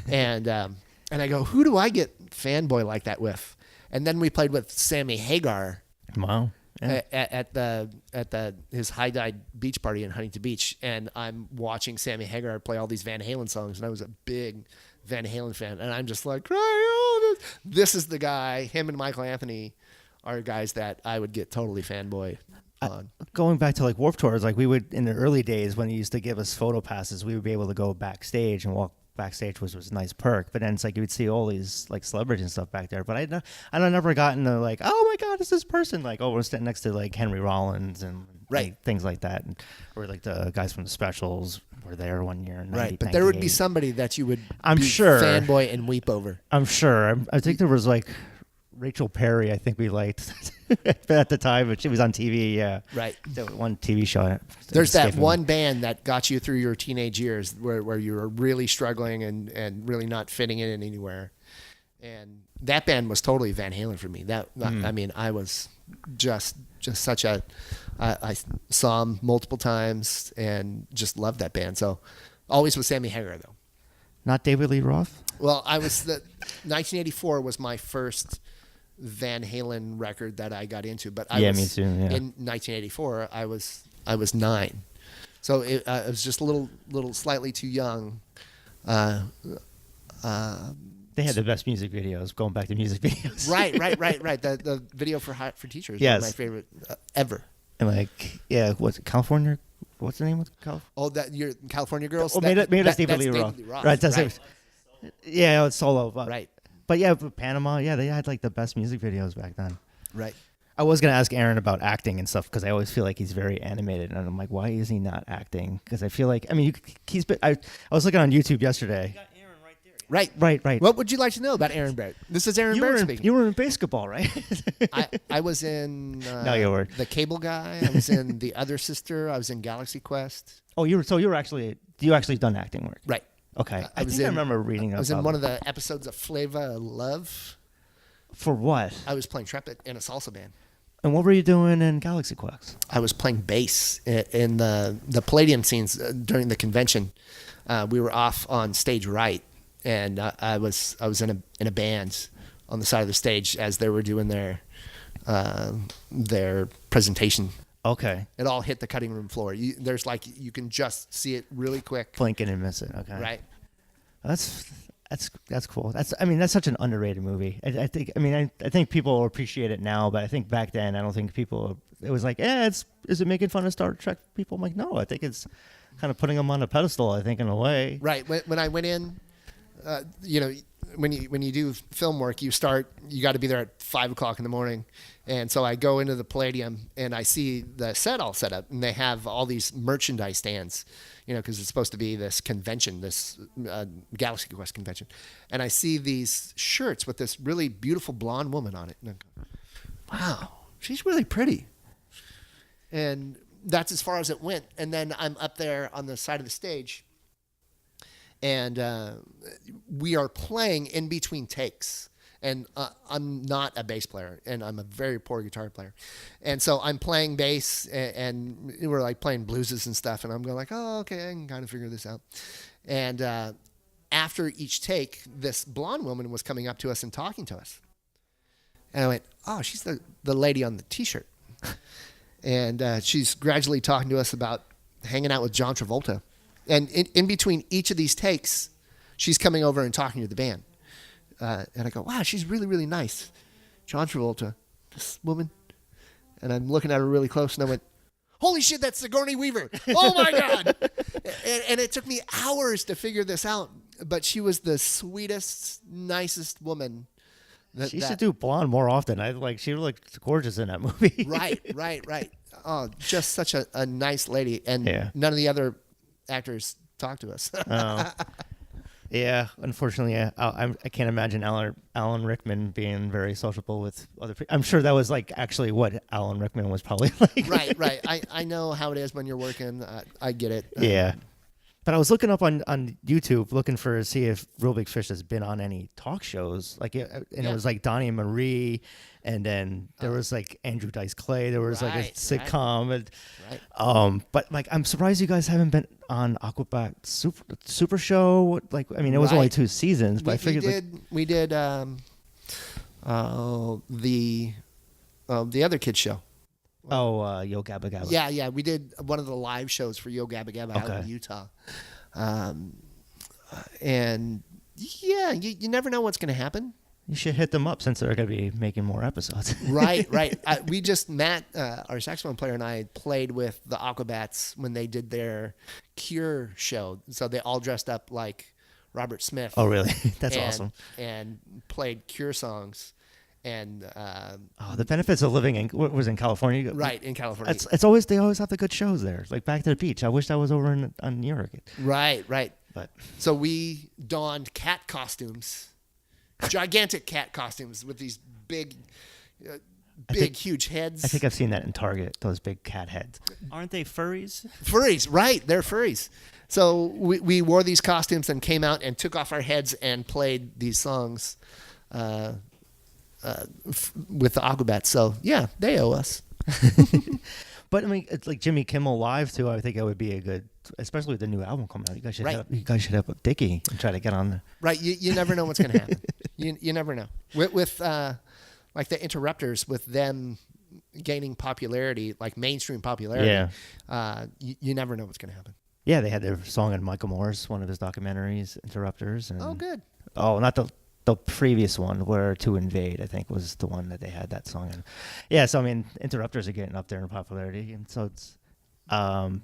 and And I go, who do I get fanboy like that with? And then we played with Sammy Hagar. Wow. Yeah. At his high tide beach party in Huntington Beach, and I'm watching Sammy Hagar play all these Van Halen songs, and I was a big Van Halen fan, and I'm just like, this is the guy. Him and Michael Anthony are guys that I would get totally fanboy on. Going back to like Warped Tours, like we would in the early days when he used to give us photo passes, we would be able to go backstage and walk backstage, was a nice perk. But then it's like you would see all these like celebrities and stuff back there. But I never gotten to like, oh my God, it's this person. Like, oh, we're sitting next to like Henry Rollins and like, things like that, or like the guys from the Specials were there one year. In right, but there would be somebody that you would, be sure, fanboy and weep over. I'm sure. I think there was like Rachel Perry. I think we liked at the time, but she was on TV. Yeah, right. That one TV show. There's that one band that got you through your teenage years where you were really struggling and really not fitting in anywhere. And that band was totally Van Halen for me. I mean, I was just such a, I saw them multiple times and just loved that band. So always with Sammy Hagar though. Not David Lee Roth? Well, 1984 was my first Van Halen record that I got into, but me too, yeah. In 1984 I was 9, so I was just a little slightly too young. They had the best music videos. Going back to music videos, right. The video for Hot for Teachers, yes, was my favorite ever. And like, yeah, what's it, California? What's the name of California? Oh, that your California Girls. Oh, maybe that's David Lee Roth. Right, that's right. Yeah, it's solo. Right. But yeah, Panama, yeah, they had like the best music videos back then. Right. I was going to ask Aaron about acting and stuff because I always feel like he's very animated. And I'm like, why is he not acting? Because I feel like, I mean, he's been, I was looking on YouTube yesterday. You got Aaron right there. Right. What would you like to know about Aaron Barrett? This is Aaron Barrett speaking. You were in basketball, right? I was in no, you weren't. The Cable Guy. I was in The Other Sister. I was in Galaxy Quest. Oh, you actually done acting work. Right. Okay. I remember reading I was in one of the episodes of Flava Love. For what? I was playing trumpet in a salsa band. And what were you doing in Galaxy Quest? I was playing bass in the Palladium scenes during the convention. We were off on stage right, and I was in a band on the side of the stage as they were doing their presentation. Okay. It all hit the cutting room floor. You can just see it really quick. Blink it and miss it. Okay. Right. That's cool. That's such an underrated movie. I think people appreciate it now, but I think back then I don't think people. It was like, is it making fun of Star Trek people? I'm like, no, I think it's kind of putting them on a pedestal. I think in a way. Right. When I went in, when you do film work, you got to be there at 5:00 in the morning. And so I go into the Palladium and I see the set all set up, and they have all these merchandise stands, because it's supposed to be this convention, this Galaxy Quest convention. And I see these shirts with this really beautiful blonde woman on it. And I go, wow, she's really pretty. And that's as far as it went. And then I'm up there on the side of the stage, and we are playing in between takes. And I'm not a bass player, and I'm a very poor guitar player. And so I'm playing bass, and we're like playing blueses and stuff, and I'm going like, oh, okay, I can kind of figure this out. And after each take, this blonde woman was coming up to us and talking to us. And I went, oh, she's the lady on the T-shirt. And she's gradually talking to us about hanging out with John Travolta. And in between each of these takes, she's coming over and talking to the band. And I go, wow, she's really, really nice. John Travolta, this woman. And I'm looking at her really close, and I went, holy shit, that's Sigourney Weaver. Oh, my God. And it took me hours to figure this out. But she was the sweetest, nicest woman. She should do blonde more often. She looked gorgeous in that movie. Right. Oh, just such a nice lady. And none of the other actors talked to us. Oh. Yeah, unfortunately, I can't imagine Alan Rickman being very sociable with other people. I'm sure that was actually what Alan Rickman was probably like. Right. I know how it is when you're working. I get it. Yeah. But I was looking up on YouTube, looking for see if Real Big Fish has been on any talk shows. It was like Donnie and Marie, and then there was like Andrew Dice Clay. There was like a sitcom, and but like I'm surprised you guys haven't been on Aquabat Super Show. Like it was only 2 seasons, but I figured we did the other kids show. Yo Gabba Gabba. Yeah, we did one of the live shows for Yo Gabba Gabba out in Utah. And yeah, you never know what's going to happen. You should hit them up since they're going to be making more episodes. Right. Matt, our saxophone player, and I played with the Aquabats when they did their Cure show. So they all dressed up like Robert Smith. Oh, really? That's awesome. And played Cure songs. And the benefits of living in California. Right, in California. They always have the good shows there. Like Back to the Beach. I wish I was over in New York. Right. But so we donned cat costumes, gigantic cat costumes with these big, huge heads. I think I've seen that in Target. Those big cat heads. Aren't they furries? Furries, right? They're furries. So we wore these costumes and came out and took off our heads and played these songs. With the Aquabats. So yeah, they owe us. But it's like Jimmy Kimmel Live too. I think it would be a good, especially with the new album coming out. You guys should have a Dickie and try to get on there. Right. You never know what's going to happen. You never know. With like the Interrupters, with them gaining popularity, like mainstream popularity. Yeah. You never know what's going to happen. Yeah, they had their song on Michael Moore's one of his documentaries, Interrupters. And, oh, good. Oh, not the previous one, where To Invade, I think, was the one that they had that song in. Yeah, so Interrupters are getting up there in popularity, and so it's. I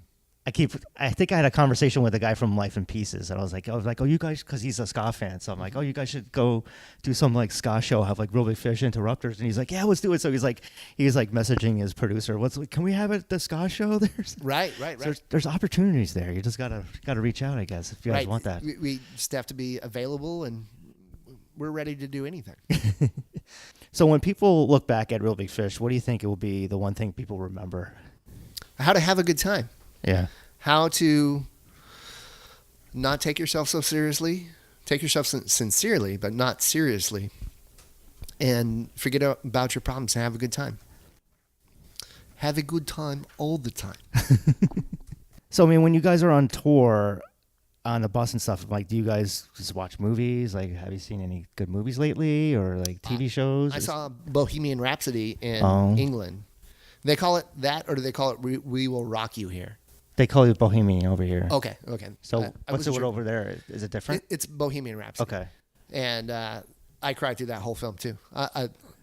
think I had a conversation with a guy from Life in Pieces, and I was like, oh, you guys, because he's a ska fan, so I'm like, oh, you guys should go do some like ska show, have like Real Big Fish, Interrupters, and he's like, yeah, let's do it. So he's like messaging his producer, can we have it the ska show there? Right. So there's opportunities there. You just gotta reach out, I guess, if you guys want that. We just have to be available, and we're ready to do anything. So when people look back at Real Big Fish, what do you think it will be the one thing people remember? How to have a good time. Yeah. How to not take yourself so seriously. Take yourself sincerely, but not seriously. And forget about your problems and have a good time. Have a good time all the time. So, when you guys are on tour, on the bus and stuff, like, do you guys just watch movies? Like, have you seen any good movies lately, or like TV shows? I saw Bohemian Rhapsody in England. They call it that, or do they call it We Will Rock You Here? They call it Bohemian over here. Okay. So what's it over there? Is it different? It's Bohemian Rhapsody. Okay. And I cried through that whole film too.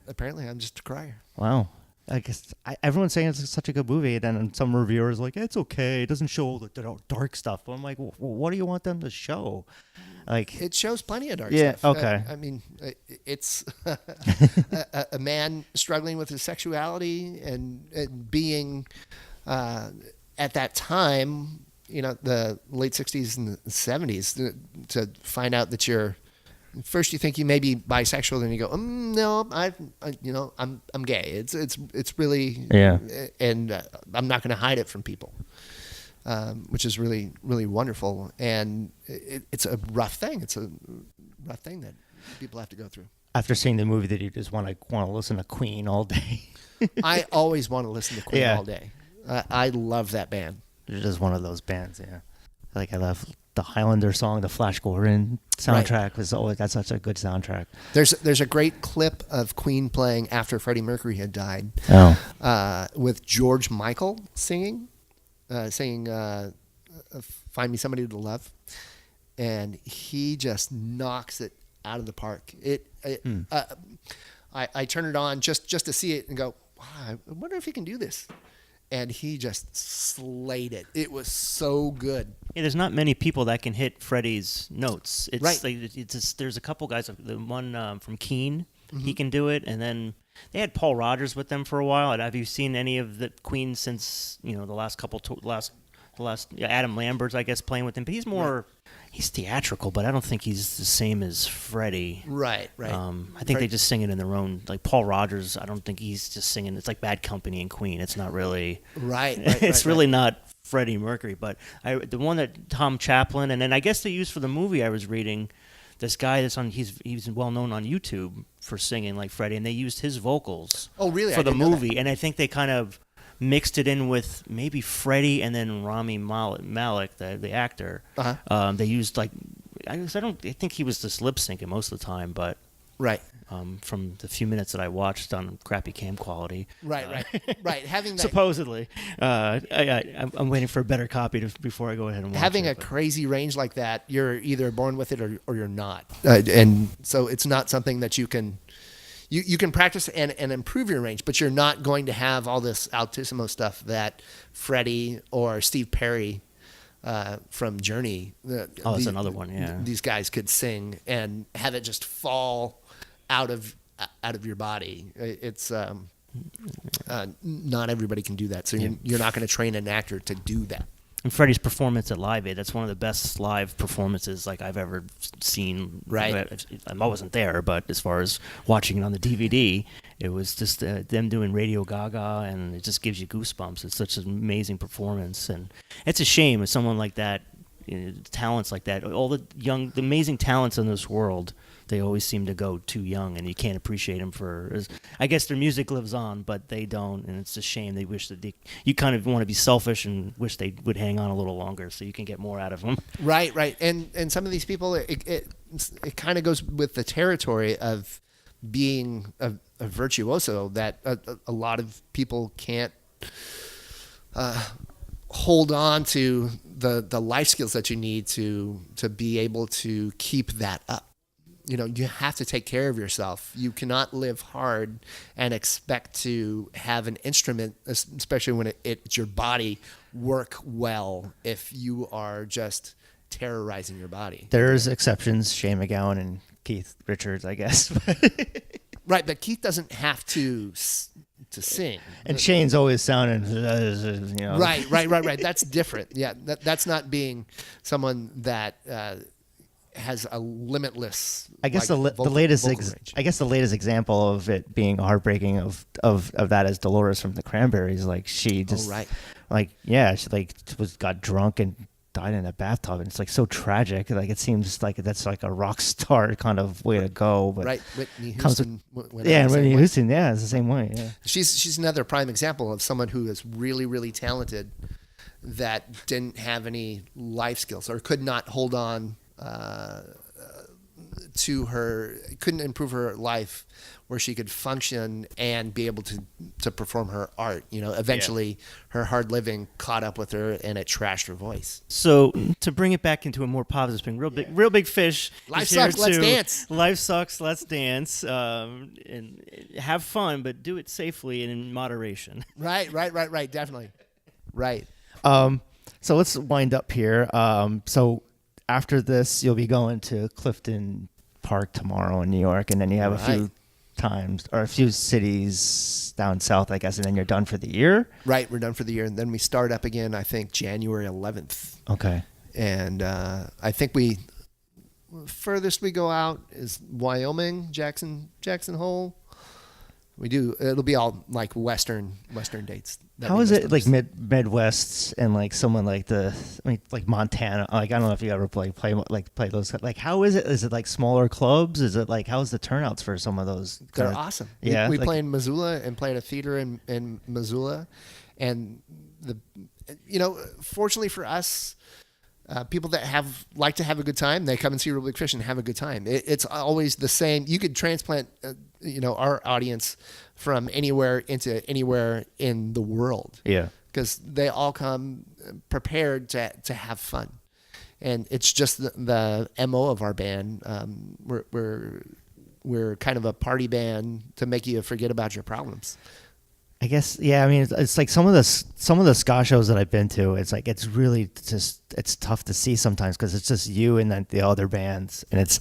Apparently, I'm just a crier. Wow. I guess everyone's saying it's such a good movie, and then some reviewers are like, it's okay, it doesn't show all the dark stuff. But I'm like, well, what do you want them to show? Like, it shows plenty of dark stuff. Okay. It's a man struggling with his sexuality and being at that time, the late 60s and the 70s, to find out that first you think you may be bisexual, then you go, no, I'm gay. It's really, and I'm not going to hide it from people, which is really, really wonderful. And it's a rough thing. It's a rough thing that people have to go through. After seeing the movie, that you just want to listen to Queen all day. I always want to listen to Queen all day. I love that band. It's just one of those bands, yeah. Like, I love the Highlander song, the Flash Gordon soundtrack that's such a good soundtrack. There's a great clip of Queen playing after Freddie Mercury had died, with George Michael singing "Find Me Somebody to Love," and he just knocks it out of the park. I turn it on just to see it and go, wow, I wonder if he can do this. And he just slayed it. It was so good. Yeah, there's not many people that can hit Freddie's notes. It's right. Like, there's a couple guys. The one from Keane, he can do it. And then they had Paul Rodgers with them for a while. And have you seen any of the Queen since the last Adam Lambert's, I guess, playing with him. But he's more, he's theatrical, but I don't think he's the same as Freddie. Right. I think they just sing it in their own, like Paul Rogers, I don't think he's just singing, it's like Bad Company and Queen. It's not really, it's really not Freddie Mercury. But the one that Tom Chaplin, and then I guess they used for the movie I was reading, this guy that's on, he's well known on YouTube for singing like Freddie, and they used his vocals for the movie. And I think they kind of mixed it in with maybe Freddie and then Rami Malek, the actor. They used like, I think he was just lip syncing most of the time, but from the few minutes that I watched on crappy cam quality, right. Having that, supposedly, I'm waiting for a better copy before I go ahead and watch having it. a crazy range like that, you're either born with it or you're not, and so it's not something that you can. You can practice and improve your range, but you're not going to have all this altissimo stuff that Freddie or Steve Perry from Journey. That's another one. Yeah, these guys could sing and have it just fall out of your body. It's not everybody can do that, so you're not going to train an actor to do that. And Freddie's performance at Live Aid, that's one of the best live performances like I've ever seen. Right. I wasn't there, but as far as watching it on the DVD, it was just them doing Radio Gaga, and it just gives you goosebumps. It's such an amazing performance, and it's a shame if someone like that, talents like that, all the amazing talents in this world, they always seem to go too young, and you can't appreciate them I guess their music lives on, but they don't, and it's a shame. They wish that you kind of want to be selfish and wish they would hang on a little longer so you can get more out of them. Right. And some of these people, it kind of goes with the territory of being a virtuoso that a lot of people can't hold on to the life skills that you need to be able to keep that up. You have to take care of yourself. You cannot live hard and expect to have an instrument, especially when it's your body, work well if you are just terrorizing your body. There's exceptions, Shane MacGowan and Keith Richards, I guess. Right, but Keith doesn't have to sing. And Shane's always sounding, Right. That's different. Yeah, that's not being someone that has a limitless. I guess vocal the latest range. I guess the latest example of it being heartbreaking of that is Dolores from the Cranberries. Like she just she got drunk and died in a bathtub, and it's like so tragic. Like it seems like that's like a rock star kind of way to go. But Whitney Houston. Whitney Houston. Yeah, it's the same way. Yeah, she's another prime example of someone who is really, really talented that didn't have any life skills or could not hold on couldn't improve her life where she could function and be able to perform her art. Eventually her hard living caught up with her and it trashed her voice. So to bring it back into a more positive spin, real big fish. Life sucks, let's dance. Life sucks, let's dance. And have fun, but do it safely and in moderation. Right. Definitely. Right. So let's wind up here. So after this, you'll be going to Clifton Park tomorrow in New York, and then you have a few times or a few cities down south, I guess, and then you're done for the year. Right, we're done for the year, and then we start up again, I think, January 11th. Okay. And I think furthest we go out is Wyoming, Jackson Hole. It'll be all like Western dates. How is it like Midwest and like someone like like Montana? Like I don't know if you ever play those. Like how is it? Is it like smaller clubs? Is it like how's the turnouts for some of those? They're awesome. Yeah, we play in Missoula and play at a theater in Missoula, and fortunately for us. People that like to have a good time, they come and see Real Big Fish and have a good time. It's always the same. You could transplant, our audience from anywhere into anywhere in the world. Yeah, because they all come prepared to have fun, and it's just the MO of our band. We're kind of a party band to make you forget about your problems. I guess, yeah. I mean, it's like some of the ska shows that I've been to. It's like it's really it's tough to see sometimes because it's just you and then the other bands, and it's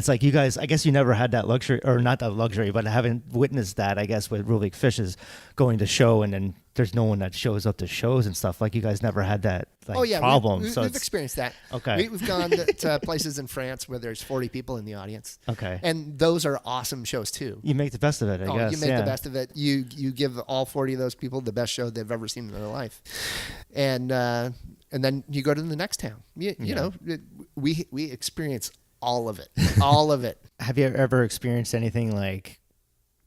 like you guys. I guess you never had that luxury, or not that luxury, but I haven't witnessed that. I guess with Real Big Fish is going to show and then there's no one that shows up to shows and stuff. Like you guys never had that problem. We've experienced that. Okay. We've gone to places in France where there's 40 people in the audience. Okay. And those are awesome shows too. You make the best of it, I guess. You make the best of it. You give all 40 of those people the best show they've ever seen in their life. And then you go to the next town. You know, we experience all of it. All of it. Have you ever experienced anything like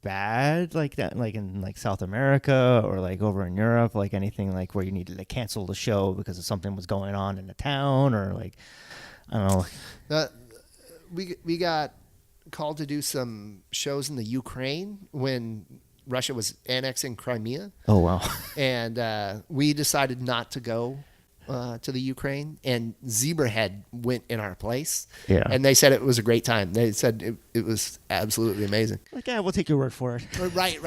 bad like that, like in like South America or like over in Europe, like anything like where you needed to cancel the show because of something was going on in the town, or like, I don't know. We got called to do some shows in the Ukraine when Russia was annexing Crimea. Oh, wow. And we decided not to go to the Ukraine, and Zebrahead went in our place. Yeah. And they said it was a great time. They said it was absolutely amazing. Like, yeah, we'll take your word for it. Right.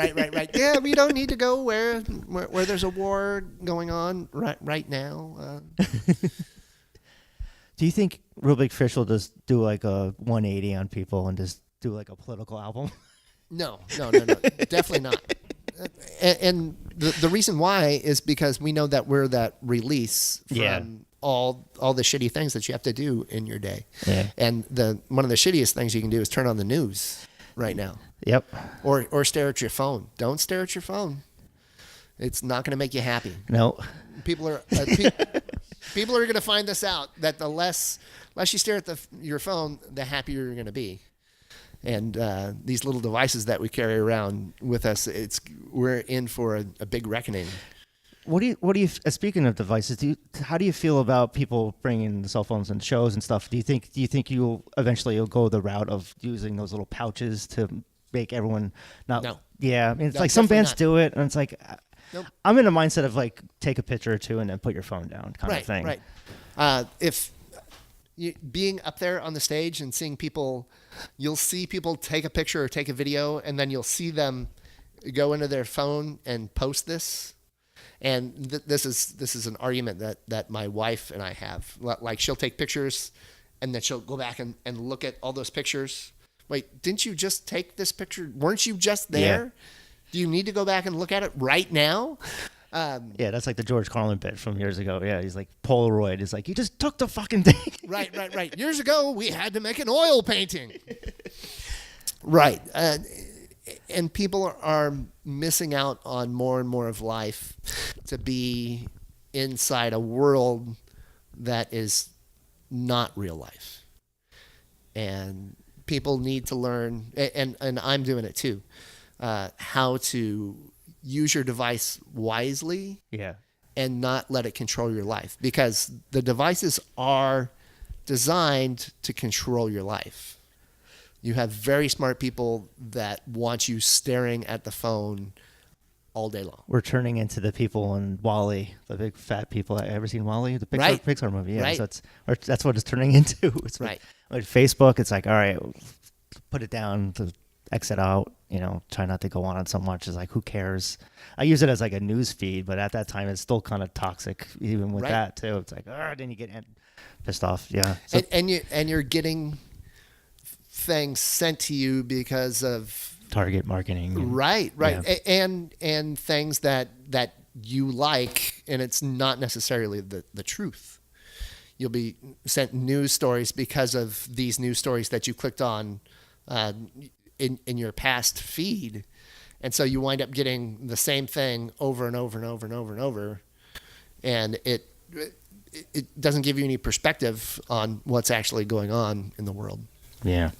Yeah, we don't need to go where there's a war going on right now. Do you think Real Big Fish will just do like a 180 on people and just do like a political album? No, definitely not. And the reason why is because we know that we're that release from all the shitty things that you have to do in your day. Yeah. And one of the shittiest things you can do is turn on the news right now. Yep. Or stare at your phone. Don't stare at your phone. It's not going to make you happy. No. People are people are going to find this out, that the less you stare at your phone, the happier you're going to be. And these little devices that we carry around with us, we're in for a big reckoning. What do you speaking of devices, how do you feel about people bringing the cell phones and shows and stuff? Do you think you'll eventually go the route of using those little pouches to make everyone not? No. Yeah, I mean, it's No, like some bands not. do it, and it's like, Nope. I'm in a mindset of like take a picture or two and then put your phone down kind of thing. Right. If being up there on the stage and seeing people, you'll see people take a picture or take a video, and then you'll see them go into their phone and post this. And this is an argument that my wife and I have. Like, she'll take pictures, and then she'll go back and look at all those pictures. Wait, didn't you just take this picture? Weren't you just there? Yeah. Do you need to go back and look at it right now? Yeah, that's like the George Carlin bit from years ago. Yeah, he's like, Polaroid is like, you just took the fucking thing. Right. Years ago, we had to make an oil painting. Right. And people are missing out on more and more of life to be inside a world that is not real life. And people need to learn, and I'm doing it too, how to use your device wisely. Yeah. And not let it control your life, because the devices are designed to control your life. You have very smart people that want you staring at the phone all day long. We're turning into the people in WALL-E, the big fat people. Have you ever seen WALL-E, the Pixar movie? Yeah, right. So that's what it's turning into. It's right. Like Facebook, it's like, all right, put it down, to exit out, try not to go on it so much. It's like, who cares? I use it as like a news feed, but at that time it's still kind of toxic even with that too. It's like, then you get pissed off. Yeah. So, and you're getting things sent to you because of target marketing. Right. Yeah. And things that you like, and it's not necessarily the truth. You'll be sent news stories because of these news stories that you clicked on in your past feed. And so you wind up getting the same thing over and over and over and over and over. And it doesn't give you any perspective on what's actually going on in the world. Yeah.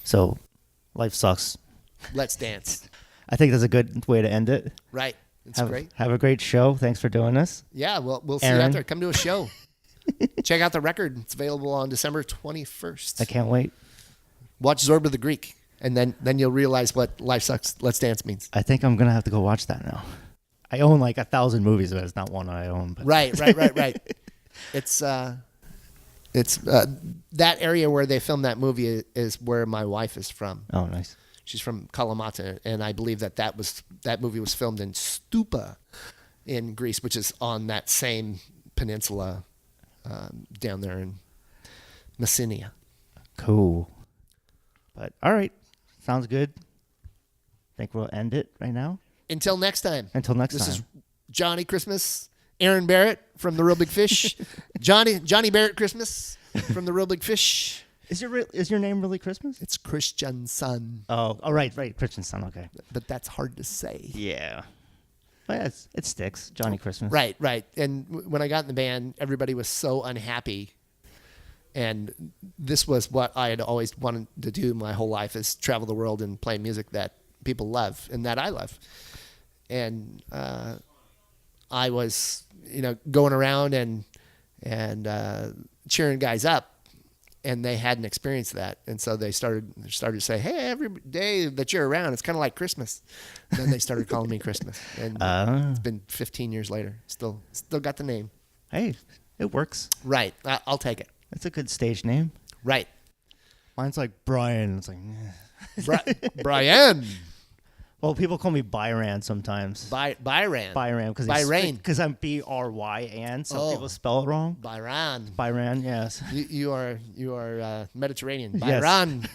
So life sucks. Let's dance. I think that's a good way to end it. Right. It's great. Have a great show. Thanks for doing this. Yeah, well, we'll see you out there. Come to a show. Check out the record. It's available on December 21st. I can't wait. Watch Zorba The Greek, and then you'll realize what Life Sucks, Let's Dance means. I think I'm going to have to go watch that now. I own like 1,000 movies, but it's not one I own. But. Right. It's that area where they filmed that movie is where my wife is from. Oh, nice. She's from Kalamata, and I believe that movie was filmed in Stupa in Greece, which is on that same peninsula down there in Messenia. Cool. But all right, sounds good. I think we'll end it right now. Until next time. This is Johnny Christmas, Aaron Barrett from the Real Big Fish, Johnny Barrett Christmas from the Real Big Fish. Is your name really Christmas? It's Christian Son. Oh, right, Christian son. Okay. But that's hard to say. Yeah. Well, yeah, it sticks. Johnny Christmas. Right. And when I got in the band, everybody was so unhappy. And this was what I had always wanted to do my whole life, is travel the world and play music that people love and that I love. And I was, going around and cheering guys up. And they hadn't experienced that, and so they started to say, "Hey, every day that you're around, it's kind of like Christmas." And then they started calling me Christmas, and it's been 15 years later. Still got the name. Hey, it works. Right, I'll take it. That's a good stage name. Right. Mine's like Brian. It's like Brian. Well, people call me Byran sometimes. Byran. Byran because I'm Bryan, so people spell it wrong. Byran, yes. You are Mediterranean. Yes. Byran.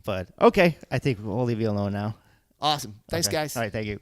But okay, I think we'll leave you alone now. Awesome. Thanks, Okay. guys. All right, thank you.